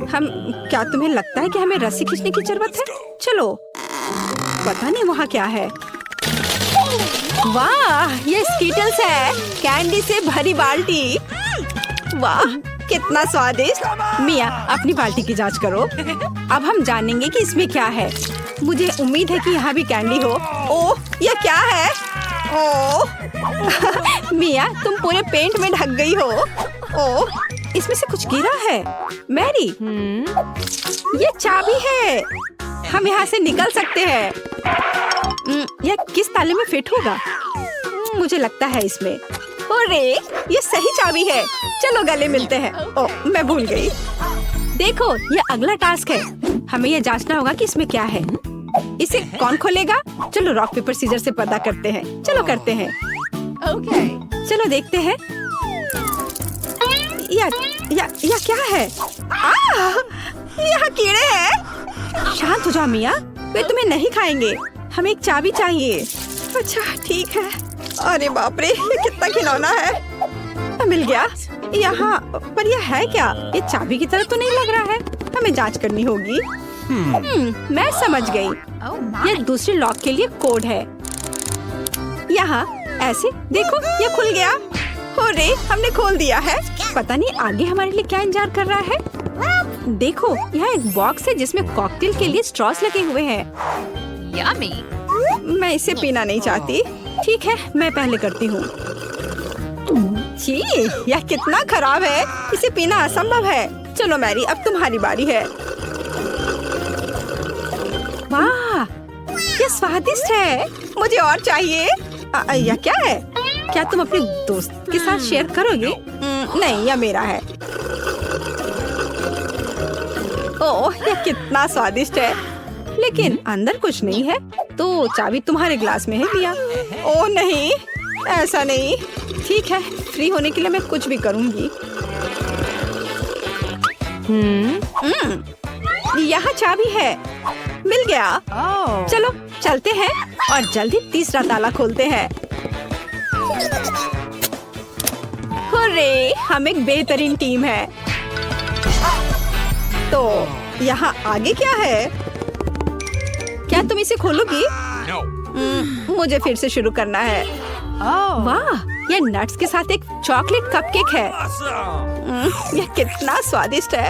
हम क्या तुम्हें लगता है कि हमें रस्सी खींचने की जरूरत है? चलो, पता नहीं वहाँ क्या है। वाह, ये स्कीटल्स है, कैंडी से भरी बाल्टी। वाह, कितना स्वादिष्ट। मिया, अपनी बाल्टी की जांच करो। अब हम जानेंगे कि इसमें क्या है। मुझे उम्मीद है कि यहाँ भी कैंडी हो। ओह, ये क्या है? ओह मिया, तुम पूरे पेंट में ढक गई हो। ओह, इसमें से कुछ गिरा है। मैरी, ये चाबी है, हम यहाँ से निकल सकते हैं। यह किस ताले में फिट होगा? मुझे लगता है इसमें। अरे, ये सही चाबी है। चलो गले मिलते हैं। ओह, मैं भूल गई। देखो, ये अगला टास्क है। हमें यह जांचना होगा कि इसमें क्या है। इसे कौन खोलेगा? चलो रॉक पेपर सीजर से पता करते हैं। चलो करते हैं। ओके, चलो देखते हैं। या क्या है? यहाँ कीड़े हैं। शांत हो जाओ मिया, वे तुम्हें नहीं खाएंगे। हमें एक चाबी चाहिए। अच्छा, ठीक है। अरे बाप रे, ये कितना खिलौना है। मिल गया। यहाँ पर यह है क्या? ये चाबी की तरह तो नहीं लग रहा है। हमें जांच करनी होगी। मैं समझ गई। ये दूसरे लॉक के लिए कोड है। यहाँ ऐसे देखो, ये खुल गया। अरे, हमने खोल दिया है। पता नहीं आगे हमारे लिए क्या इंतजार कर रहा है। देखो, यहाँ एक बॉक्स है जिसमें कॉकटेल के लिए स्ट्रॉस लगे हुए हैं। यम्मी। मैं इसे पीना नहीं चाहती। ठीक है, मैं पहले करती हूँ। छी, यह कितना खराब है। इसे पीना असंभव है। चलो मैरी, अब तुम्हारी बारी है। वाह, ये स्वादिष्ट है। मुझे और चाहिए। यह क्या है? क्या तुम अपने दोस्त के साथ शेयर करोगे? नहीं, यह मेरा है। ओह, यह कितना स्वादिष्ट है। लेकिन अंदर कुछ नहीं है। तो चाबी तुम्हारे ग्लास में है मिया। ओह नहीं, ऐसा नहीं। ठीक है, फ्री होने के लिए मैं कुछ भी करूंगी। यहाँ चाबी है। मिल गया। चलो चलते हैं और जल्दी तीसरा ताला खोलते हैं। हुर्रे, हम एक बेहतरीन टीम है। तो यहाँ आगे क्या है? क्या तुम इसे खोलोगी? मुझे फिर से शुरू करना है। वाह, यह नट्स के साथ एक चॉकलेट कपकेक है। यह कितना स्वादिष्ट है।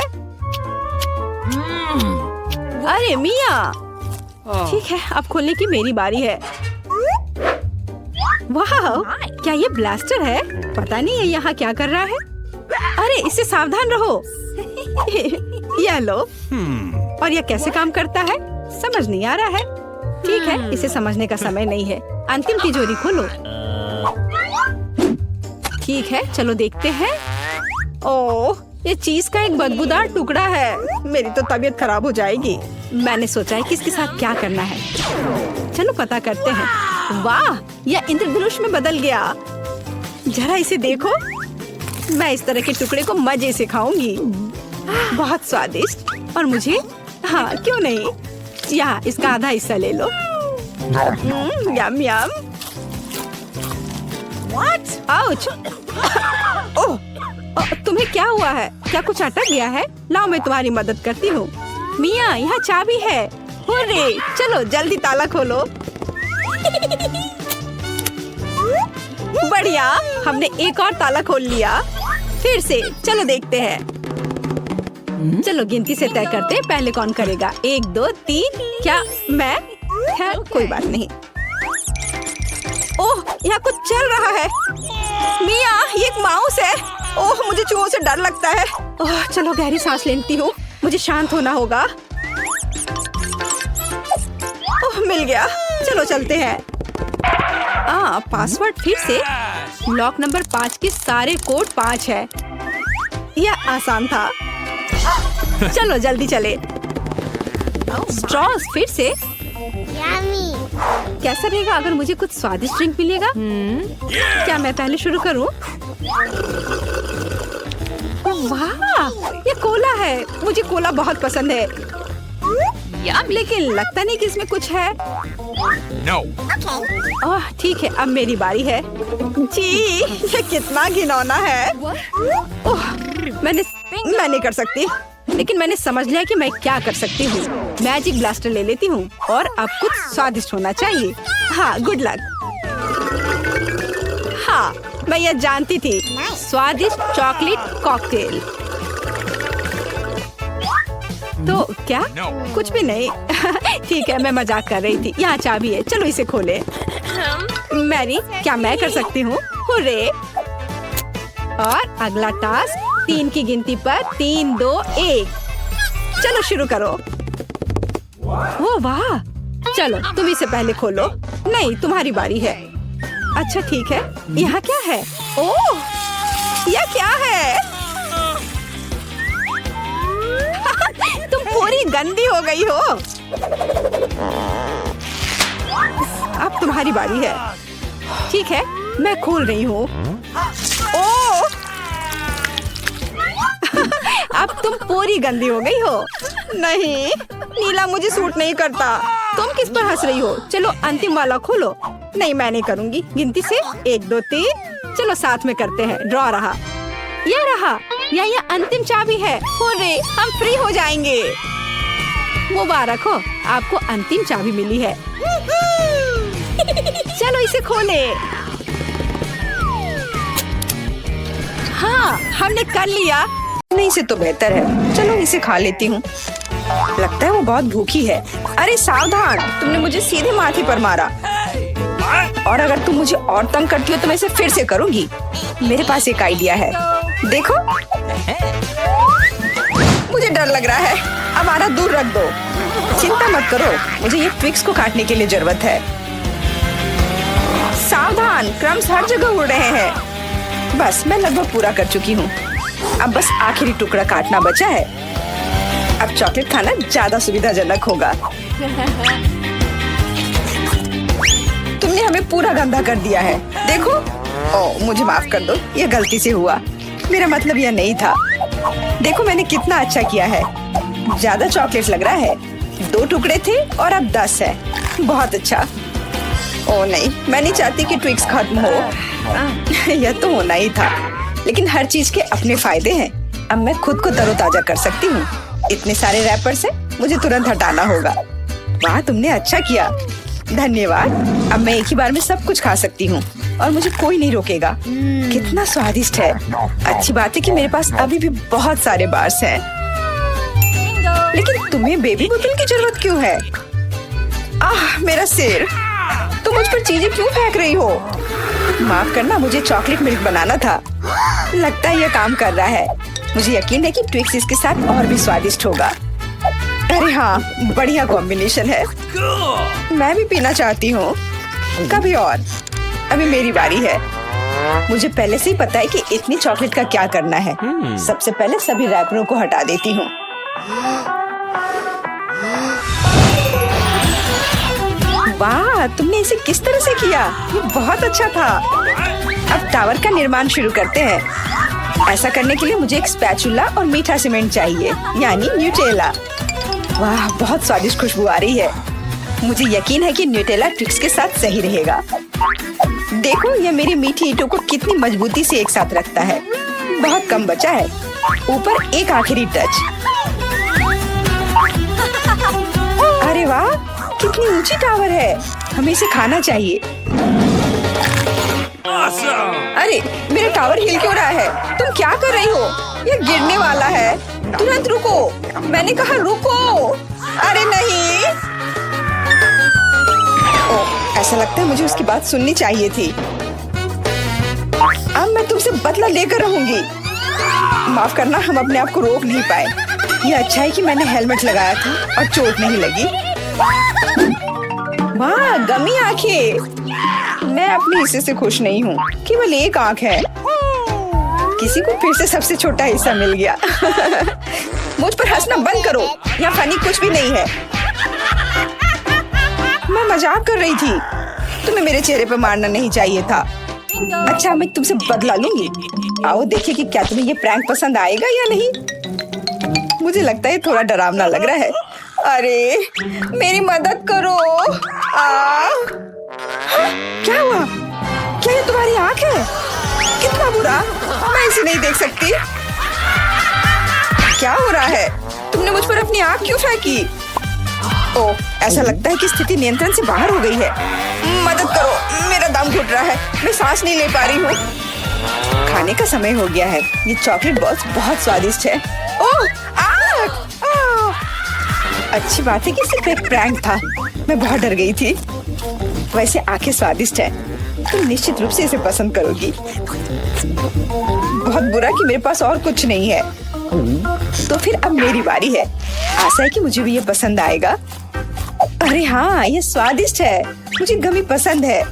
अरे मिया, ठीक है, अब खोलने की मेरी बारी है। वाह, क्या ये ब्लास्टर है? पता नहीं ये यहाँ क्या कर रहा है। अरे, इससे सावधान रहो। यह लो। और यह कैसे काम करता है समझ नहीं आ रहा है। ठीक है, इसे समझने का समय नहीं है। अंतिम तिजोरी खोलो। ठीक है, चलो देखते हैं। ओह, ये चीज का एक बदबूदार टुकड़ा है। मेरी तो तबीयत खराब हो जाएगी। मैंने सोचा है कि इसके साथ क्या करना है। चलो पता करते हैं। वाह, यह इंद्रधनुष में बदल गया। जरा इसे देखो। मैं इस तरह के टुकड़े को मजे से खाऊंगी। बहुत स्वादिष्ट। और मुझे, हाँ क्यों नहीं, यहाँ इसका आधा हिस्सा ले लो। यम यम। आउच। ओह, तुम्हें क्या हुआ है? क्या कुछ अटक गया है? लाओ, मैं तुम्हारी मदद करती हूँ। मिया, यहाँ चाबी है। हुर्रे, चलो जल्दी ताला खोलो। बढ़िया, हमने एक और ताला खोल लिया। फिर से चलो देखते हैं। चलो गिनती से तय करते हैं, पहले कौन करेगा। 1 2 3। क्या मैं? खैर कोई बात नहीं। ओह, यहाँ कुछ चल रहा है। मिया, ये एक माउस है। ओह, मुझे चूहों से डर लगता है। ओह, चलो गहरी सांस लेती हूँ। मुझे शांत होना होगा। ओह, मिल गया। चलो चलते हैं। पासवर्ड फिर से। लॉक नंबर 5 के सारे कोड 5 है। यह आसान था। चलो जल्दी चले। स्ट्रॉस फिर से। कैसा रहेगा अगर मुझे कुछ स्वादिष्ट ड्रिंक मिलेगा? क्या मैं पहले शुरू करूं? वाह, ये कोला है। मुझे कोला बहुत पसंद है। लेकिन लगता नहीं कि इसमें कुछ है। ओह, ठीक है, अब मेरी बारी है। जी, ये कितना घिनौना है। ओह, मैं नहीं कर सकती। लेकिन मैंने समझ लिया कि मैं क्या कर सकती हूँ। मैजिक ब्लास्टर ले लेती हूँ और अब कुछ स्वादिष्ट होना चाहिए। हाँ, गुड लक। हाँ, मैं यह जानती थी। स्वादिष्ट चॉकलेट कॉकटेल। तो क्या? कुछ भी नहीं। ठीक है, मैं मजाक कर रही थी। यहाँ चाबी है, चलो इसे खोले। मैरी, क्या मैं कर सकती हूँ? हुर्रे! और अगला टास्क 3 की गिनती पर 3, 2, 1। चलो शुरू करो। ओ वाह! चलो तुम इसे पहले खोलो। नहीं, तुम्हारी बारी है। अच्छा ठीक है। यहाँ क्या है? ओह, यह क्या है? तुम पूरी गंदी हो गई हो। अब तुम्हारी बारी है। ठीक है, मैं खोल रही हूँ। ओह! अब तुम पूरी गंदी हो गई हो। नहीं, नीला मुझे सूट नहीं करता। तुम किस पर हंस रही हो? चलो अंतिम वाला खोलो। नहीं, मैं नहीं करूँगी। गिनती से 1, 2, 3। चलो साथ में करते हैं। ड्रॉ रहा। यह रहा। यह अंतिम चाबी है। हुर्रे, हम फ्री हो जाएंगे। मुबारक हो, आपको अंतिम चाबी मिली है। चलो इसे खोले। हाँ, हमने कर लिया। नहीं से तो बेहतर है। चलो इसे खा लेती हूँ। लगता है वो बहुत भूखी है। अरे सावधान, तुमने मुझे सीधे माथे पर मारा। और अगर तुम मुझे और तंग करती हो तो मैं इसे फिर से करूँगी। मेरे पास एक आइडिया है। देखो, मुझे डर लग रहा है। अब आरा दूर रख दो। चिंता मत करो, मुझे ये ट्विक्स को काटने के लिए जरूरत है। सावधान, क्रम्स हर जगह उड़ रहे हैं। बस मैं लगभग पूरा कर चुकी हूँ। अब बस आखिरी टुकड़ा काटना बचा है। अब चॉकलेट खाना ज्यादा सुविधाजनक होगा। तुमने हमें पूरा गंदा कर दिया है। देखो। ओह, मुझे माफ कर दो, ये गलती से हुआ। मेरा मतलब यह नहीं था। देखो मैंने कितना अच्छा किया है। ज्यादा चॉकलेट लग रहा है। 2 टुकड़े थे और अब 10 है। बहुत अच्छा। ओह नहीं, मैं नहीं चाहती कि ट्विक्स खत्म हो। यह तो होना ही था। लेकिन हर चीज के अपने फायदे हैं। अब मैं खुद को तरोताजा कर सकती हूँ। इतने सारे रैपर से मुझे तुरंत हटाना होगा। वाह, तुमने अच्छा किया। धन्यवाद। अब मैं एक ही बार में सब कुछ खा सकती हूँ और मुझे कोई नहीं रोकेगा। कितना स्वादिष्ट है। अच्छी बात है कि मेरे पास अभी भी बहुत सारे बार्स हैं। लेकिन तुम्हें बेबी बोतल की जरूरत क्यों है? आह, मेरा सिर। तुम मुझ पर चीजें क्यों फेंक रही हो? माफ करना, मुझे चॉकलेट मिल्क बनाना था। लगता है यह काम कर रहा है। मुझे यकीन है कि ट्विक्स इसके साथ और भी स्वादिष्ट होगा। अरे हाँ, बढ़िया कॉम्बिनेशन है। मैं भी पीना चाहती हूँ। कभी और। अभी मेरी बारी है। मुझे पहले से ही पता है कि इतनी चॉकलेट का क्या करना है। सबसे पहले सभी रैपरों को हटा देती हूँ। वाह, तुमने इसे किस तरह से किया? ये बहुत अच्छा था। अब टावर का निर्माण शुरू करते हैं। ऐसा करने के लिए मुझे एक स्पैचुला और मीठा सीमेंट चाहिए, यानी न्यूटेला। वाह, बहुत स्वादिष्ट खुशबू आ रही है। मुझे यकीन है कि न्यूटेला ट्विक्स के साथ सही रहेगा। देखो, यह मेरी मीठी ईंटों को कितनी मजबूती से एक साथ रखता है। बहुत कम बचा है। ऊपर एक आखिरी टच। अरे वाह, कितनी ऊंची टावर है। हमें इसे खाना चाहिए। अरे, मेरा टावर हिल क्यों रहा है? तुम क्या कर रही हो? यह गिरने वाला है। तुरंत रुको। मैंने कहा रुको। अरे नहीं। ओह, ऐसा लगता है मुझे उसकी बात सुननी चाहिए थी। अब मैं तुमसे बदला लेकर रहूंगी। माफ करना, हम अपने आप को रोक नहीं पाए। यह अच्छा है कि मैंने हेलमेट लगाया था और चोट नहीं लगी। वाह, गमी आंखें। मैं अपने हिस्से से खुश नहीं हूँ। केवल एक आंख है। किसी को फिर से सबसे छोटा हिस्सा मिल गया। मुझ पर हंसना बंद करो। यहाँ फनी कुछ भी नहीं है। मैं मजाक कर रही थी। तुम्हें मेरे चेहरे पर मारना नहीं चाहिए था। अच्छा, मैं तुमसे बदला लूंगी। आओ देखें कि क्या तुम्हें ये प्रैंक पसंद आएगा या नहीं। मुझे लगता है थोड़ा डरावना लग रहा है। अरे, मेरी मदद करो। क्या हुआ? क्या ये तुम्हारी आँख है? कितना बुरा। मैं इसे नहीं देख सकती। क्या हो रहा है? तुमने मुझ पर अपनी आँख क्यों फेंकी? ओह, ऐसा लगता है कि स्थिति नियंत्रण से बाहर हो गई है। मदद करो, मेरा दम घुट रहा है, मैं सांस नहीं ले पा रही हूँ। खाने का समय हो गया है। ये चॉकलेट बॉल्स बहुत स्वादिष्ट है। ओह, अच्छी बात है कि सिर्फ एक प्रैंक था। मैं बहुत डर गई थी। वैसे आंखें स्वादिष्ट है, तुम निश्चित रूप से इसे पसंद करोगी। बहुत बुरा कि मेरे पास और कुछ नहीं है। तो फिर अब मेरी बारी है। आशा है कि मुझे भी ये पसंद आएगा। अरे हाँ, ये स्वादिष्ट है। मुझे गमी पसंद है।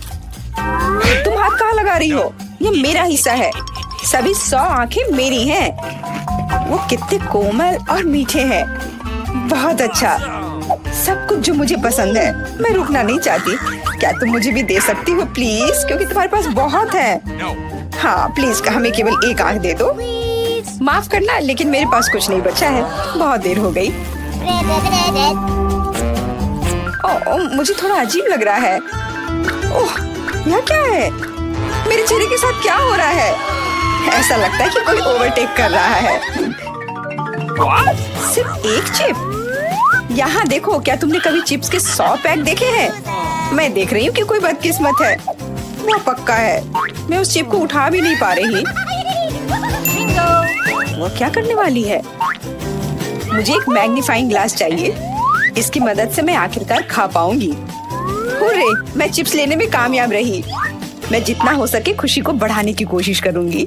तुम हाथ कहाँ लगा रही हो? ये मेरा हिस्सा है। सभी 100 आंखें मेरी हैं। वो कितने कोमल और मीठे हैं। बहुत अच्छा, सब कुछ जो मुझे पसंद है। मैं रुकना नहीं चाहती। क्या तुम मुझे भी दे सकती हो प्लीज? क्योंकि तुम्हारे पास बहुत है। हाँ प्लीज, हमें केवल एक आंख दे दो। माफ करना, लेकिन मेरे पास कुछ नहीं बचा है। बहुत देर हो गई। ओह, मुझे थोड़ा अजीब लग रहा है। ओह, यह क्या है? मेरे चेहरे के साथ क्या हो रहा है? ऐसा लगता है कि कोई ओवरटेक कर रहा है। सिर्फ एक चिप? यहाँ देखो, क्या तुमने कभी चिप्स के 100 पैक देखे हैं? मैं देख रही हूँ कि कोई बदकिस्मत है। वो पक्का है। मैं उस चिप को उठा भी नहीं पा रही। वो क्या करने वाली है? मुझे एक मैग्नीफाइंग ग्लास चाहिए। इसकी मदद से मैं आखिरकार खा पाऊंगी। हुर्रे, मैं चिप्स लेने में कामयाब रही। मैं जितना हो सके खुशी को बढ़ाने की कोशिश करूंगी।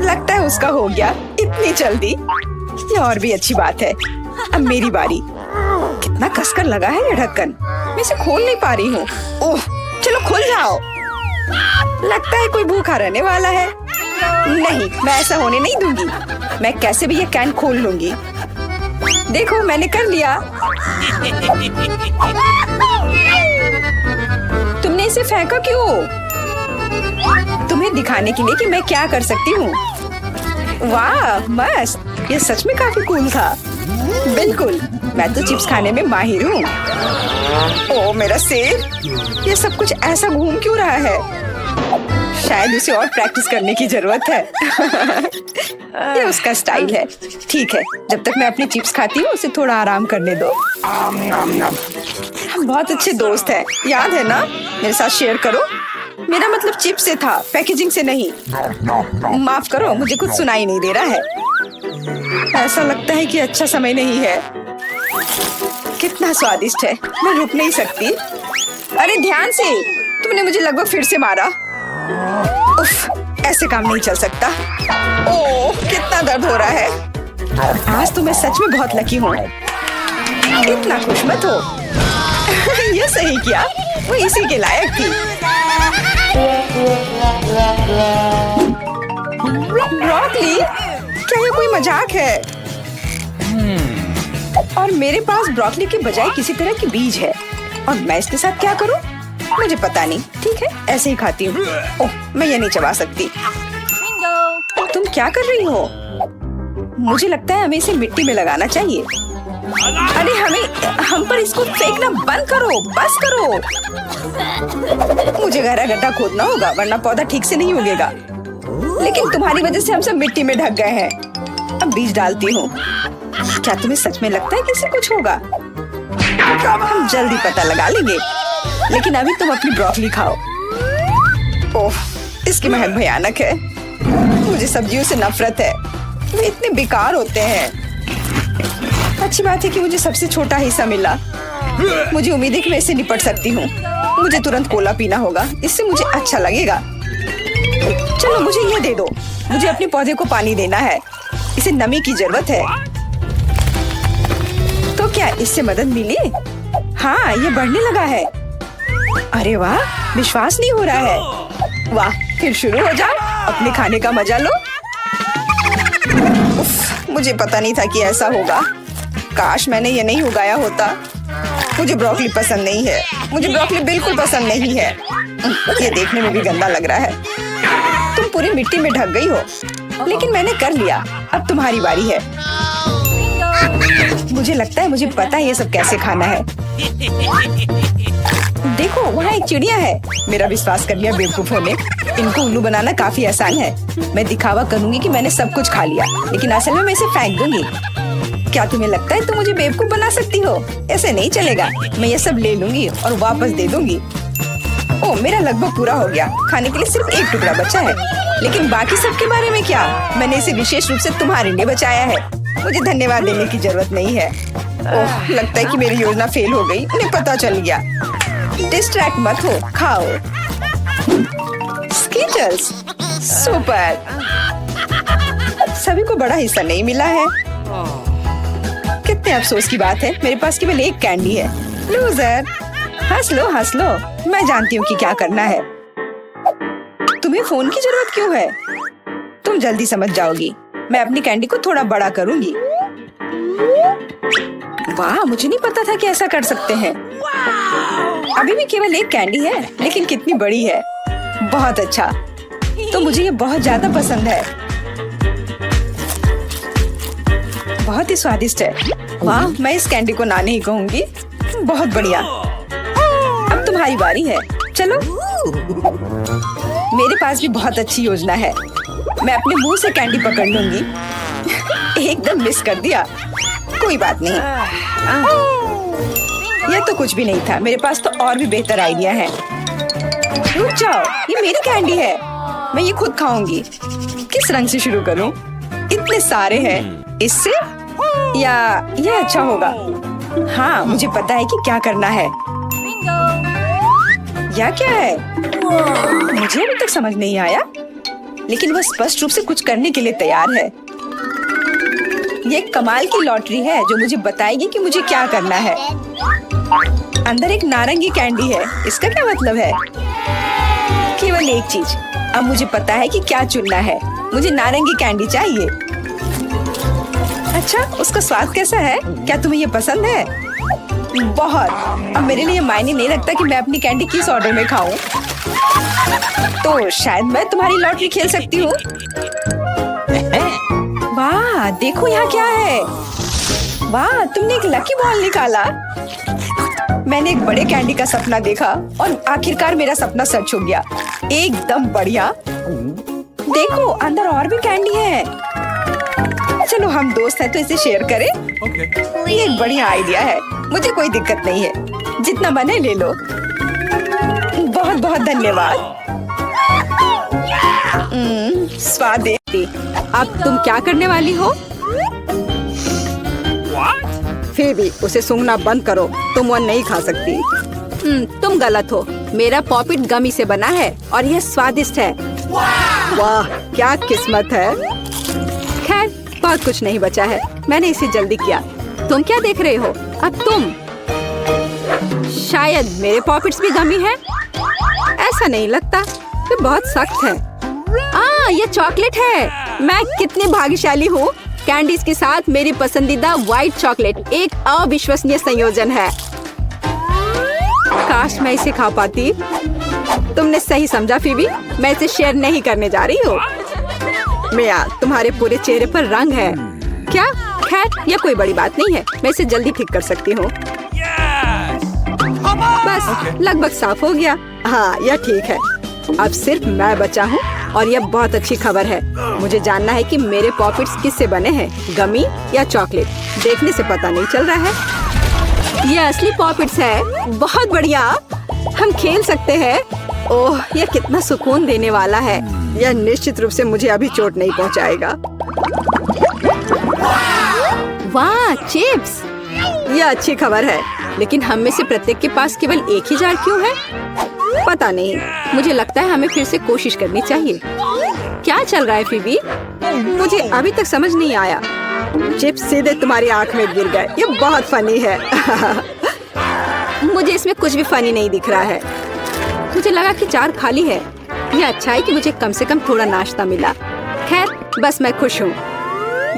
लगता है उसका हो गया इतनी जल्दी। ये और भी अच्छी बात है। अब मेरी बारी। कितना कसकर लगा है ये ढक्कन। मैं इसे खोल नहीं पा रही हूँ। ओह, चलो खुल जाओ। लगता है कोई भूखा रहने वाला है। नहीं, मैं ऐसा होने नहीं दूंगी। मैं कैसे भी ये कैन खोल लूंगी। देखो, मैंने कर लिया। तुमने इसे फेंका क्यों? तुम्हें दिखाने के लिए कि मैं क्या कर सकती हूँ। वाह, मस्त। ये सच में काफी कूल था। बिल्कुल, मैं तो चिप्स खाने में माहिर हूँ। ओह मेरा सिर, ये सब कुछ ऐसा घूम क्यों रहा है? शायद उसे और प्रैक्टिस करने की जरूरत है। ये उसका स्टाइल है। ठीक है, जब तक मैं अपनी चिप्स खाती हूँ उसे थोड़ा आराम करने दो। हम बहुत अच्छे दोस्त हैं, याद है ना? मेरे साथ शेयर करो। मेरा मतलब चिप्स से था, पैकेजिंग से नहीं। माफ करो, मुझे कुछ सुनाई नहीं दे रहा है। ऐसा लगता है कि अच्छा समय नहीं है। कितना स्वादिष्ट है, मैं रुक नहीं सकती। अरे ध्यान से, तुमने मुझे लगभग फिर से मारा। उफ, ऐसे काम नहीं चल सकता। ओह, कितना दर्द हो रहा है। आज तो मैं सच में बहुत लकी हूँ। इतना खुश मत हो। ये सही किया, वो इसी के लायक थी। ब्रोकली? क्या ये कोई मजाक है? और मेरे पास ब्रोकली के बजाय किसी तरह की बीज है, और मैं इसके साथ क्या करूं? मुझे पता नहीं। ठीक है, ऐसे ही खाती हूँ। ओह, मैं ये नहीं चबा सकती। तुम क्या कर रही हो? मुझे लगता है हमें इसे मिट्टी में लगाना चाहिए। अरे हम पर इसको फेंकना बंद करो, बस करो। मुझे गहरा गड्ढा खोदना होगा, वरना पौधा ठीक से नहीं उगेगा। लेकिन तुम्हारी वजह से हम सब मिट्टी में ढक गए हैं। अब बीज डालती हूँ। क्या तुम्हें सच में लगता है कि इससे कुछ होगा? हम जल्दी पता लगा लेंगे। लेकिन अभी तुम अपनी ब्रोकली खाओ। ओह, इसकी महक भयानक है। मुझे सब्जियों से नफरत है, वे इतने बेकार होते हैं। अच्छी बात है कि मुझे सबसे छोटा हिस्सा मिला। मुझे उम्मीद है कि मैं इससे निपट सकती हूँ। मुझे तुरंत कोला पीना होगा, इससे मुझे अच्छा लगेगा। चलो मुझे ये दे दो। मुझे अपने पौधे को पानी देना है, इसे नमी की जरूरत है। तो क्या इससे मदद मिली? हाँ, ये बढ़ने लगा है। अरे वाह, विश्वास नहीं हो रहा है। वाह, फिर शुरू हो जाओ, अपने खाने का मजा लो। उफ, मुझे पता नहीं था कि ऐसा होगा। काश मैंने ये नहीं उगाया होता। मुझे ब्रोकली पसंद नहीं है। मुझे ब्रोकली बिल्कुल पसंद नहीं है। ये देखने में भी गंदा लग रहा है। तुम पूरी मिट्टी में ढक गई हो, लेकिन मैंने कर लिया। अब तुम्हारी बारी है। मुझे लगता है मुझे पता है ये सब कैसे खाना है। देखो, वहाँ एक चिड़िया है। मेरा विश्वास कर लिया बेवकूफों ने। इनको उल्लू बनाना काफी आसान है। मैं दिखावा करूंगी कि मैंने सब कुछ खा लिया, लेकिन असल में मैं इसे फेंक दूंगी। क्या तुम्हें लगता है तुम मुझे बेवकूफ बना सकती हो? ऐसे नहीं चलेगा। मैं ये सब ले लूंगी और वापस दे दूंगी। ओह, मेरा लगभग पूरा हो गया। खाने के लिए सिर्फ एक टुकड़ा बचा है। लेकिन बाकी सब के बारे में क्या? मैंने इसे विशेष रूप से तुम्हारे लिए बचाया है। मुझे धन्यवाद देने की जरूरत नहीं है। ओह, लगता है कि मेरी योजना फेल हो गई। उन्हें पता चल गया। डिस्ट्रैक्ट मत हो, खाओ। Skittles, super. सभी को बड़ा हिस्सा नहीं मिला है। कितने अफसोस की बात है, मेरे पास केवल एक कैंडी है। लूजर। हंस लो, हंस लो। मैं जानती हूँ कि क्या करना है। तुम्हें फोन की जरूरत क्यों है? तुम जल्दी समझ जाओगी। मैं अपनी कैंडी को थोड़ा बड़ा करूंगी। वाह, मुझे नहीं पता था कि ऐसा कर सकते हैं। अभी भी केवल एक कैंडी है, लेकिन कितनी बड़ी है। बहुत अच्छा। तो मुझे ये बहुत ज्यादा पसंद है। बहुत ही स्वादिष्ट है। वाह, मैं इस कैंडी को ना नहीं कहूंगी। बहुत बढ़िया। अब तुम्हारी बारी है। चलो। मेरे पास भी बहुत अच्छी योजना है। मैं अपने मुंह से कैंडी पकड़ लूंगी। एकदम मिस कर दिया। कोई बात नहीं। यह तो कुछ भी नहीं था। मेरे पास तो और भी बेहतर आइडिया है। रुक जाओ, ये मेरी कैंडी है। मैं ये खुद खाऊंगी। किस रंग से शुरू करूं? इतने सारे हैं। इससे या ये अच्छा होगा? हाँ, मुझे पता है कि क्या करना है। यह क्या है? मुझे अभी तक समझ नहीं आया, लेकिन वह स्पष्ट रूप से कुछ करने के लिए तैयार है। ये एक कमाल की लॉटरी है जो मुझे बताएगी कि मुझे क्या करना है। अंदर एक नारंगी कैंडी है। इसका क्या मतलब है? केवल एक चीज। अब मुझे पता है कि क्या चुनना है। मुझे नारंगी कैंडी चाहिए। अच्छा, उसका स्वाद कैसा है? क्या तुम्हें ये पसंद है? बहुत। अब मेरे लिए मायने नहीं रखता कि मैं अपनी कैंडी किस ऑर्डर में खाऊं। तो शायद मैं तुम्हारी लॉटरी खेल सकती हूँ। वाह, देखो यहाँ क्या है। वाह, तुमने एक लकी बॉल निकाला। मैंने एक बड़े कैंडी का सपना देखा और आखिरकार मेरा सपना सच हो गया। एकदम बढ़िया। देखो, अंदर और भी कैंडी है। चलो, हम दोस्त हैं तो इसे शेयर करें। ये एक बढ़िया आइडिया है। मुझे कोई दिक्कत नहीं है। जितना बने ले लो। बहुत बहुत धन्यवाद। स्वादिष्ट। अब तुम क्या करने वाली हो? फिर भी उसे सूंघना बंद करो। तुम वो नहीं खा सकती। तुम गलत हो। मेरा पॉपिट गमी से बना है और यह स्वादिष्ट है। वाह, क्या किस्मत है। खैर, बहुत कुछ नहीं बचा है। मैंने इसे जल्दी किया। तुम क्या देख रहे हो? अब तुम। शायद मेरे पॉपिट्स भी गमी है। ऐसा नहीं लगता। ये बहुत सख्त है। ये चॉकलेट है। मैं कितनी भाग्यशाली हूँ। कैंडीज के साथ मेरी पसंदीदा व्हाइट चॉकलेट एक अविश्वसनीय संयोजन है। काश मैं इसे खा पाती। तुमने सही समझा फीबी। मैं इसे शेयर नहीं करने जा रही हूँ। मिया, तुम्हारे पूरे चेहरे पर रंग है। क्या? खैर, यह कोई बड़ी बात नहीं है। मैं इसे जल्दी ठीक कर सकती हूँ। बस लगभग साफ हो गया। हाँ, यह ठीक है। अब सिर्फ मैं बचा हूँ और यह बहुत अच्छी खबर है। मुझे जानना है कि मेरे पॉकेट्स किससे बने हैं, गमी या चॉकलेट। देखने से पता नहीं चल रहा है। ये असली पॉकेट्स है। बहुत बढ़िया, हम खेल सकते हैं। ओह, यह कितना सुकून देने वाला है। यह निश्चित रूप से मुझे अभी चोट नहीं पहुंचाएगा। वाह, चिप्स। यह अच्छी खबर है, लेकिन हम में से प्रत्येक के पास केवल एक ही जार क्यों है? पता नहीं। मुझे लगता है हमें फिर से कोशिश करनी चाहिए। क्या चल रहा है फीबी? मुझे अभी तक समझ नहीं आया। चिप्स सीधे तुम्हारी आंख में गिर गए। ये बहुत फनी है। मुझे इसमें कुछ भी फनी नहीं दिख रहा है। मुझे लगा कि जार खाली है। यह अच्छा है कि मुझे कम से कम थोड़ा नाश्ता मिला। खैर, बस मैं खुश हूँ।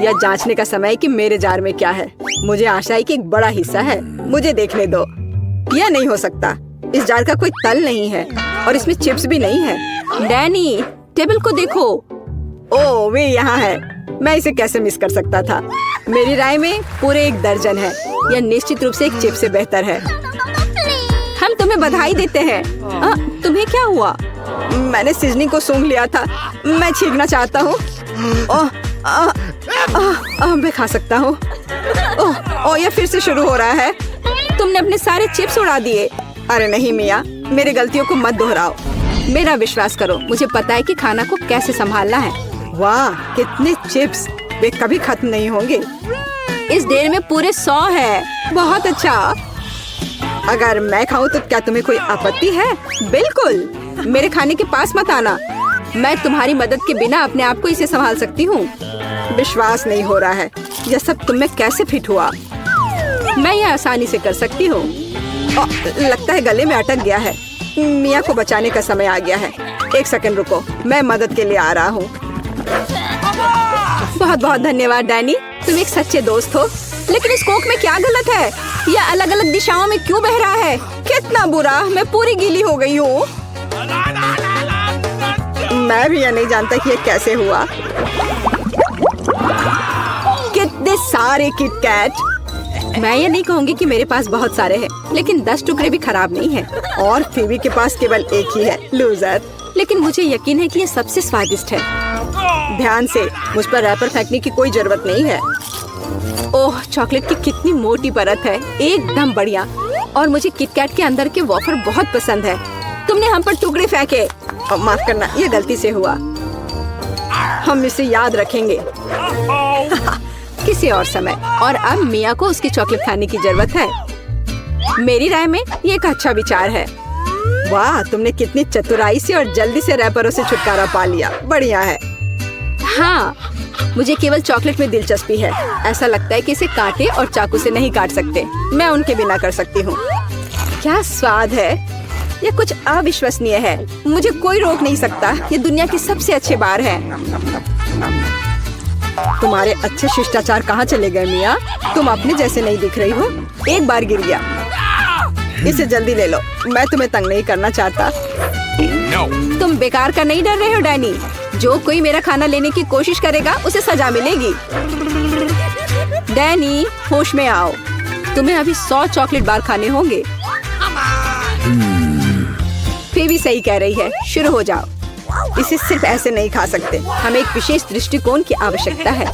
यह जांचने का समय है कि मेरे जार में क्या है। मुझे आशा है कि एक बड़ा हिस्सा है। मुझे देखने दो। यह नहीं हो सकता। इस जार का कोई तल नहीं है और इसमें चिप्स भी नहीं है। डैनी, टेबल को देखो। ओह, वे यहाँ है। मैं इसे कैसे मिस कर सकता था? मेरी राय में पूरे 1 दर्जन है। यह निश्चित रूप से एक चिप्स से बेहतर है। हम तुम्हें बधाई देते हैं। तुम्हें क्या हुआ? मैंने सीजनिंग को सूंघ लिया था। मैं छींकना चाहता हूँ। मैं खा सकता हूँ। ओह, ये फिर से शुरू हो रहा है। तुमने अपने सारे चिप्स उड़ा दिए। अरे नहीं मिया, मेरी गलतियों को मत दोहराओ। मेरा विश्वास करो, मुझे पता है कि खाना को कैसे संभालना है। वाह, कितने चिप्स! वे कभी खत्म नहीं होंगे। इस ढेर में पूरे 100 है। बहुत अच्छा। अगर मैं खाऊं तो क्या तुम्हें कोई आपत्ति है? बिल्कुल, मेरे खाने के पास मत आना। मैं तुम्हारी मदद के बिना अपने आप को इसे संभाल सकती हूँ। विश्वास नहीं हो रहा है, यह सब तुम में कैसे फिट हुआ? मैं यह आसानी से कर सकती हूँ। लगता है गले में अटक गया है। मिया को बचाने का समय आ गया है। 1 सेकंड रुको, मैं मदद के लिए आ रहा हूँ। बहुत बहुत धन्यवाद डैनी, तुम एक सच्चे दोस्त हो। लेकिन इस कोक में क्या गलत है? यह अलग अलग दिशाओं में क्यों बह रहा है? कितना बुरा, मैं पूरी गीली हो गई हूँ। मैं भी यह नहीं जानता कि यह कैसे हुआ। कितने सारे किटकैट! मैं ये नहीं कहूँगी कि मेरे पास बहुत सारे हैं, लेकिन 10 टुकड़े भी खराब नहीं हैं। और फीबी के पास केवल 1 ही है। लूजर। लेकिन मुझे यकीन है कि ये सबसे स्वादिष्ट है। ध्यान से, मुझ पर रैपर फेंकने की कोई जरूरत नहीं है। ओह, चॉकलेट की कितनी मोटी परत है, एकदम बढ़िया। और मुझे किटकैट के अंदर के वॉफर बहुत पसंद है। तुमने हम पर टुकड़े फेंके। माफ करना, ये गलती से हुआ। हम इसे याद रखेंगे किसी और समय। और अब मिया को उसकी चॉकलेट खाने की जरूरत है। मेरी राय में ये एक अच्छा विचार है। वाह, तुमने कितनी चतुराई से और जल्दी से रैपरों से छुटकारा पा लिया। बढ़िया है। हाँ, मुझे केवल चॉकलेट में दिलचस्पी है। ऐसा लगता है कि इसे कांटे और चाकू से नहीं काट सकते। मैं उनके बिना कर सकती हूँ। क्या स्वाद है! ये कुछ अविश्वसनीय है। मुझे कोई रोक नहीं सकता। ये दुनिया की सबसे अच्छे बार है। तुम्हारे अच्छे शिष्टाचार कहाँ चले गए मिया? तुम अपने जैसे नहीं दिख रही हो। एक बार गिर गया। इसे जल्दी ले लो, मैं तुम्हें तंग नहीं करना चाहता। तुम बेकार का नहीं डर रहे हो डैनी? जो कोई मेरा खाना लेने की कोशिश करेगा उसे सजा मिलेगी। डैनी, होश में आओ। तुम्हें अभी 100 चॉकलेट बार खाने होंगे। फीबी सही कह रही है, शुरू हो जाओ। इसे सिर्फ ऐसे नहीं खा सकते। हमें एक विशेष दृष्टिकोण की आवश्यकता है।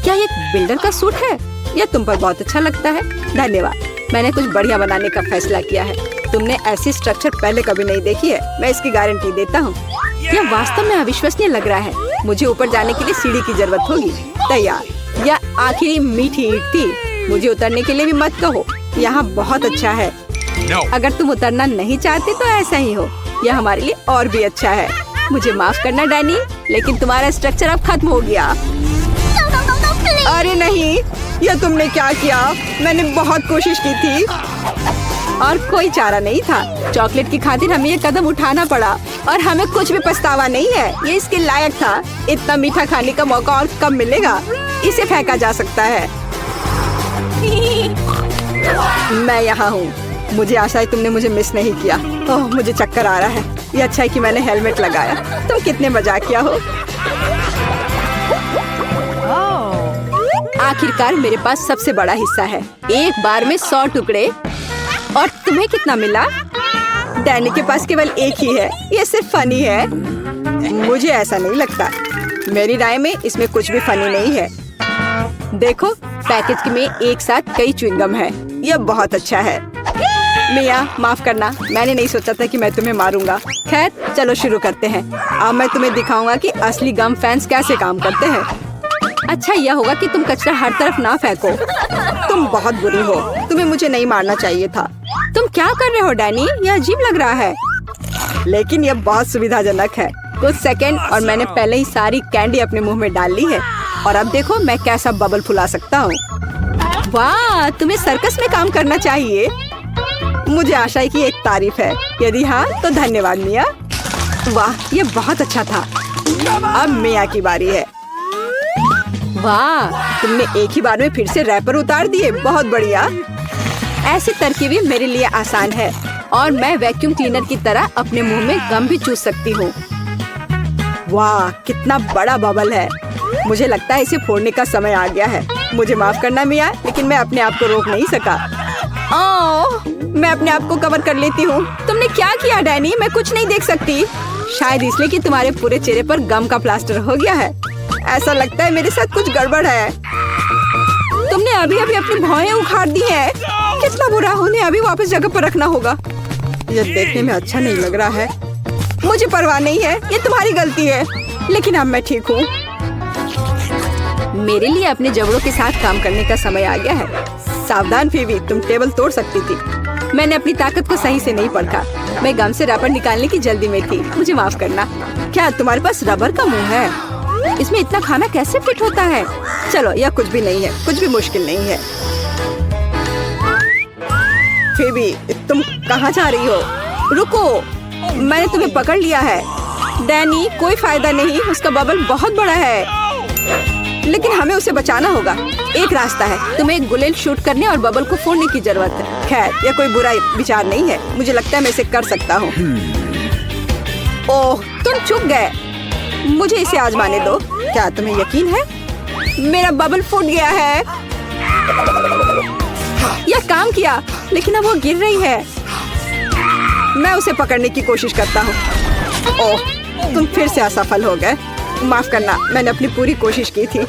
क्या ये एक बिल्डर का सूट है? यह तुम पर बहुत अच्छा लगता है। धन्यवाद, मैंने कुछ बढ़िया बनाने का फैसला किया है। तुमने ऐसी स्ट्रक्चर पहले कभी नहीं देखी है। मैं इसकी गारंटी देता हूँ। यह वास्तव में अविश्वसनीय लग रहा है। मुझे ऊपर जाने के लिए सीढ़ी की जरूरत होगी। तैयार। यह आखिरी मीठी ईंट थी। मुझे उतरने के लिए भी मत कहो। यहाँ बहुत अच्छा है। अगर तुम उतरना नहीं चाहते तो ऐसा ही हो। यह हमारे लिए और भी अच्छा है। मुझे माफ करना डैनी, लेकिन तुम्हारा स्ट्रक्चर अब खत्म हो गया। अरे नहीं, यह तुमने क्या किया? मैंने बहुत कोशिश की थी और कोई चारा नहीं था। चॉकलेट की खातिर हमें ये कदम उठाना पड़ा और हमें कुछ भी पछतावा नहीं है। ये इसके लायक था। इतना मीठा खाने का मौका और कब मिलेगा? इसे फेंका जा सकता है। मैं यहाँ हूँ। मुझे आशा है तुमने मुझे मिस नहीं किया। ओह, मुझे चक्कर आ रहा है। ये अच्छा है कि मैंने हेलमेट लगाया। तुम कितने मजाकिया हो। आखिरकार मेरे पास सबसे बड़ा हिस्सा है। एक बार में 100 टुकड़े। और तुम्हें कितना मिला? डैनी के पास केवल 1 ही है। ये सिर्फ फनी है। मुझे ऐसा नहीं लगता। मेरी राय में इसमें कुछ भी फनी नहीं है। देखो, पैकेज में एक साथ कई च्युइंगम है। यह बहुत अच्छा है। मिया, माफ करना, मैंने नहीं सोचा था कि मैं तुम्हें मारूंगा। खैर, चलो शुरू करते हैं। अब मैं तुम्हें दिखाऊंगा कि असली गम फैंस कैसे काम करते हैं। अच्छा यह होगा कि तुम कचरा हर तरफ ना फेंको। तुम बहुत बुरी हो। तुम्हें मुझे नहीं मारना चाहिए था। तुम क्या कर रहे हो डैनी? यह अजीब लग रहा है। लेकिन यह बहुत सुविधाजनक है। कुछ सेकंड और मैंने पहले ही सारी कैंडी अपने मुंह में डाल ली है। और अब देखो मैं कैसा बबल फुला सकता हूँ। वाह, तुम्हें सर्कस में काम करना चाहिए। मुझे आशा है कि एक तारीफ है। यदि हाँ तो धन्यवाद मिया। वाह, ये बहुत अच्छा था। अब मिया की बारी है। वाह, तुमने एक ही बार में फिर से रैपर उतार दिए। बहुत बढ़िया। ऐसी तरकीबें मेरे लिए आसान है और मैं वैक्यूम क्लीनर की तरह अपने मुंह में गम भी चूस सकती हूँ। वाह, कितना बड़ा बबल है। मुझे लगता है इसे फोड़ने का समय आ गया है। मुझे माफ करना मिया, लेकिन मैं अपने आप को रोक नहीं सका। ओह, मैं अपने आप को कवर कर लेती हूँ। तुमने क्या किया डैनी? मैं कुछ नहीं देख सकती। शायद इसलिए कि तुम्हारे पूरे चेहरे पर गम का प्लास्टर हो गया है। ऐसा लगता है मेरे साथ कुछ गड़बड़ है। तुमने अभी अभी अपनी भौहें उखाड़ दी है। कितना बुरा, उन्हें अभी वापस जगह पर रखना होगा। ये देखने में अच्छा नहीं लग रहा है। मुझे परवाह नहीं है, ये तुम्हारी गलती है, लेकिन अब मैं ठीक हूँ। मेरे लिए अपने जबड़ों के साथ काम करने का समय आ गया है। सावधान फीबी, तुम टेबल तोड़ सकती थी। मैंने अपनी ताकत को सही से नहीं परखा। मैं गम से रबर निकालने की जल्दी में थी, मुझे माफ करना। क्या तुम्हारे पास रबर का मुंह है? इसमें इतना खाना कैसे फिट होता है? चलो, यह कुछ भी नहीं है, कुछ भी मुश्किल नहीं है। फीबी, तुम कहाँ जा रही हो? रुको, मैंने तुम्हें पकड़ लिया है। डैनी, कोई फायदा नहीं, उसका बबल बहुत बड़ा है, लेकिन हमें उसे बचाना होगा। एक रास्ता है, तुम्हें एक बुलेट शूट करने और बबल को फोड़ने की जरूरत है। खैर, यह कोई बुरा विचार नहीं है, मुझे लगता है मैं इसे कर सकता हूँ। ओह, तुम चुप गए। मुझे इसे आजमाने दो। क्या तुम्हें यकीन है? मेरा बबल फूट गया है। यह काम किया, लेकिन अब वो गिर रही है। मैं उसे पकड़ने की कोशिश करता हूँ। ओह, तुम फिर से असफल हो गए। माफ करना, मैंने अपनी पूरी कोशिश की थी।